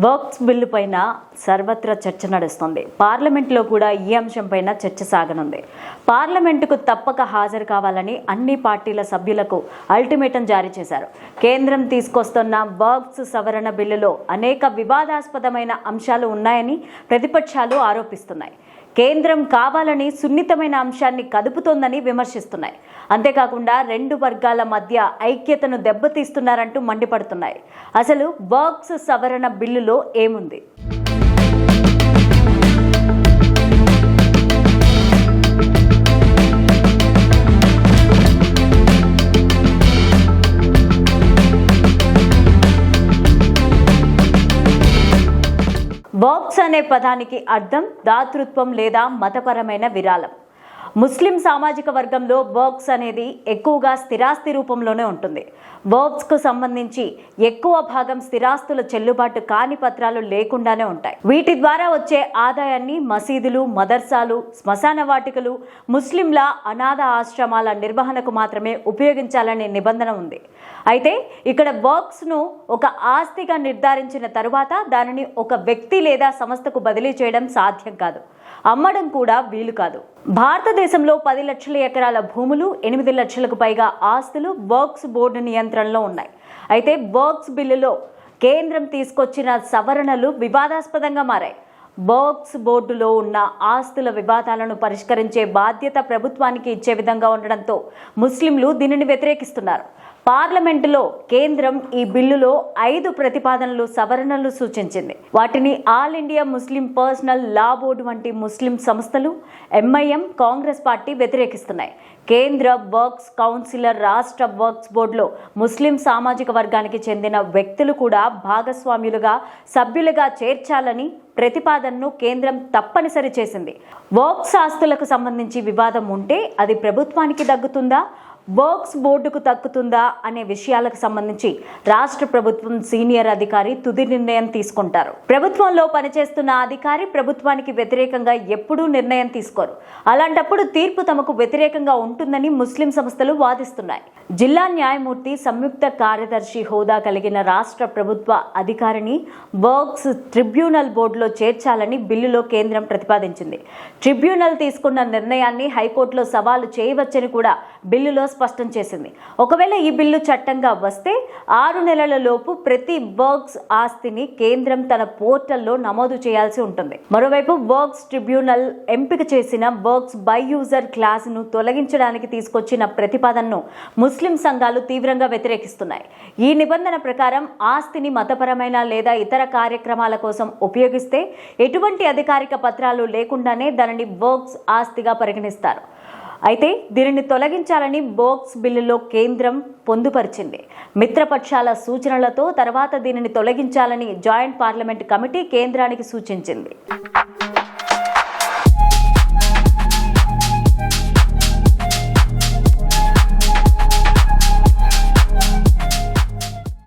Works bill పైన సర్వత్రా చర్చ నడుస్తుంది. పార్లమెంట్లో కూడా ఈ అంశంపైన చర్చ సాగనుంది. పార్లమెంటుకు తప్పక హాజరు కావాలని అన్ని పార్టీల సభ్యులకు అల్టిమేటం జారీ చేశారు. కేంద్రం తీసుకొస్తున్న వర్క్స్ సవరణ బిల్లులో అనేక వివాదాస్పదమైన అంశాలు ఉన్నాయని ప్రతిపక్షాలు ఆరోపిస్తున్నాయి. కేంద్రం కావాలని సున్నితమైన అంశాన్ని కదుపుతోందని విమర్శిస్తున్నాయి. అంతేకాకుండా రెండు వర్గాల మధ్య ఐక్యతను దెబ్బతీస్తున్నారంటూ మండిపడుతున్నాయి. అసలు వర్క్స్ సవరణ బిల్లులో ఏముంది? వర్క్స్ అనే పదానికి అర్థం దాతృత్వం లేదా మతపరమైన విరాళం. ముస్లిం సామాజిక వర్గంలో వర్క్స్ అనేది ఎక్కువగా స్థిరాస్తి రూపంలోనే ఉంటుంది. వర్క్స్కు సంబంధించి ఎక్కువ భాగం స్థిరాస్తుల చెల్లుబాటు కాని పత్రాలు లేకుండానే ఉంటాయి. వీటి ద్వారా వచ్చే ఆదాయాన్ని మసీదులు, మదర్సాలు, శ్మశాన వాటికలు, ముస్లింల అనాథ ఆశ్రమాల నిర్వహణకు మాత్రమే ఉపయోగించాలనే నిబంధన ఉంది. అయితే ఇక్కడ వర్క్స్ను ఒక ఆస్తిగా నిర్ధారించిన తరువాత దానిని ఒక వ్యక్తి లేదా సంస్థకు బదిలీ చేయడం సాధ్యం కాదు, అమ్మడం కూడా వీలు కాదు. భారతదేశంలో 10 లక్షల ఎకరాల భూములు, 8 లక్షలకు పైగా ఆస్తులు వర్క్స్ బోర్డు నియంత్రణలో ఉన్నాయి. అయితే వర్క్స్ బిల్లులో కేంద్రం తీసుకొచ్చిన సవరణలు వివాదాస్పదంగా మారాయి. వర్క్స్ బోర్డులో ఉన్న ఆస్తుల వివాదాలను పరిష్కరించే బాధ్యత ప్రభుత్వానికి ఇచ్చే విధంగా ఉండడంతో ముస్లింలు దీనిని వ్యతిరేకిస్తున్నారు. పార్లమెంటులో కేంద్రం ఈ బిల్లులో 5 ప్రతిపాదనలు, సవరణలు సూచించింది. వాటిని ఆల్ ఇండియా ముస్లిం పర్సనల్ లా బోర్డు వంటి ముస్లిం సంస్థలు, ఎంఐఎం, కాంగ్రెస్ పార్టీ వ్యతిరేకిస్తున్నాయి. కేంద్ర వర్క్స్ కౌన్సిలర్ రాష్ట్ర వర్క్స్ బోర్డులో ముస్లిం సామాజిక వర్గానికి చెందిన వ్యక్తులు కూడా భాగస్వామ్యులుగా, సభ్యులుగా చేర్చాలని ప్రతిపాదనను కేంద్రం తప్పనిసరి చేసింది. వర్క్స్ ఆస్తులకు సంబంధించి వివాదం ఉంటే అది ప్రభుత్వానికి దగ్గుతుందా, వర్క్స్ బోర్డుకు దక్కుతుందా అనే విషయాలకు సంబంధించి రాష్ట్ర ప్రభుత్వం సీనియర్ అధికారి తుది నిర్ణయం తీసుకుంటారు. ప్రభుత్వంలో పనిచేస్తున్న అధికారి ప్రభుత్వానికి వ్యతిరేకంగా ఎప్పుడూ నిర్ణయం తీసుకోరు. అలాంటప్పుడు తీర్పు తమకు వ్యతిరేకంగా ఉంటుందని ముస్లిం సంస్థలు వాదిస్తున్నాయి. జిల్లా న్యాయమూర్తి సంయుక్త కార్యదర్శి హోదా కలిగిన రాష్ట్ర ప్రభుత్వ అధికారిని వర్క్స్ ట్రిబ్యునల్ బోర్డులో చేర్చాలని బిల్లులో కేంద్రం ప్రతిపాదించింది. ట్రిబ్యునల్ తీసుకున్న నిర్ణయాన్ని హైకోర్టులో సవాలు చేయవచ్చని కూడా బిల్లులో స్పష్టం చేసింది. ఒకవేళ ఈ బిల్లు చట్టంగా వస్తే 6 నెలల లోపు ప్రతి వర్క్స్ ఆస్తిని కేంద్రం తన పోర్టల్లో నమోదు చేయాల్సి ఉంటుంది. మరోవైపు వర్క్స్ ట్రిబ్యునల్ ఎంపిక చేసిన వర్క్స్ బై యూజర్ క్లాస్ ను తొలగించడానికి తీసుకొచ్చిన ప్రతిపాదనను ముస్లిం సంఘాలు తీవ్రంగా వ్యతిరేకిస్తున్నాయి. ఈ నిబంధన ప్రకారం ఆస్తిని మతపరమైన లేదా ఇతర కార్యక్రమాల కోసం ఉపయోగిస్తే ఎటువంటి అధికారిక పత్రాలు లేకుండానే దానిని వర్క్స్ ఆస్తిగా పరిగణిస్తారు. అయితే దీనిని తొలగించాలని వర్క్స్ బిల్లులో కేంద్రం పొందుపరిచింది. మిత్రపక్షాల సూచనలతో తర్వాత దీనిని తొలగించాలని జాయింట్ పార్లమెంట్ కమిటీ కేంద్రానికి సూచించింది.